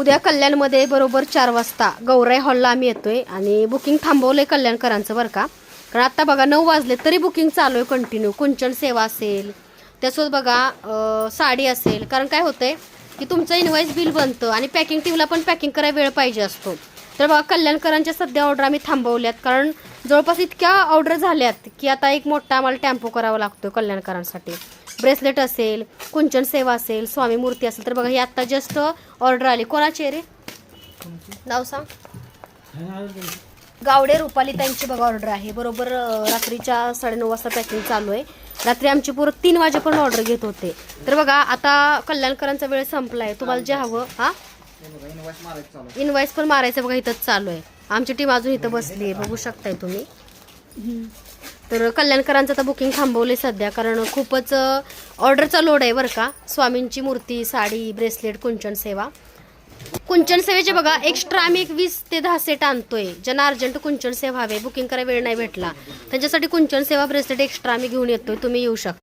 उद्या कल्याणमध्ये बरोबर 4 वाजता गौराई हॉलला आम्ही येतोय आणि बुकिंग थांबवलंय कल्याणकरांचं बरं का. कारण आता बघा 9 वाजले तरी बुकिंग चालू आहे कंटिन्यू. कुंचन सेवा असेल, त्यासोबत बघा साडी असेल. कारण काय होतंय की तुमचं इनवाईस बिल बनतं आणि पॅकिंग टीमला पण पॅकिंग करायला वेळ पाहिजे असतो. तर बघा कल्याणकरांच्या सध्या ऑर्डर आम्ही थांबवल्यात. कारण जवळपास इतक्या ऑर्डर झाल्यात की आता एक मोठा आम्हाला टेम्पो करावा लागतो कल्याणकरांसाठी. ब्रेसलेट असेल, कुंचन सेवा असेल, स्वामी मूर्ती असेल. तर बघा ही आत्ता जस्ट ऑर्डर आली. कोणाची रे नाव सांग. गावडे रुपाली त्यांची बघा ऑर्डर आहे. बरोबर रात्रीच्या 9:30 वाजता पॅकिंग चालू आहे. रात्री आमची पोरं 3 वाजेपर्यंत ऑर्डर घेत होते. तर बघा आता कल्याणकरांचा वेळ संपलाय. तुम्हाला जे हवं इनवाईस पण मारायचं बघा इथंच चालू आहे. आमची टीम अजून इथं बसली आहे, बघू शकताय तुम्ही. तर कल्याणकरांचं आता बुकिंग थांबवले सध्या. कारण खूपच ऑर्डरचा लोड आहे बरं का. स्वामींची मूर्ती, साडी, ब्रेसलेट, कुंचन सेवा. कुंचन सेवेचे बघा एक्स्ट्रा आम्ही एक 20 ते 10 सेट आणतोय. ज्यांना अर्जंट कुंचन सेवा हवे, बुकिंग करायला वेळ नाही भेटला, त्यांच्यासाठी कुंचन सेवा ब्रेसलेट एक्स्ट्रा आम्ही घेऊन येतोय. तुम्ही येऊ शकता.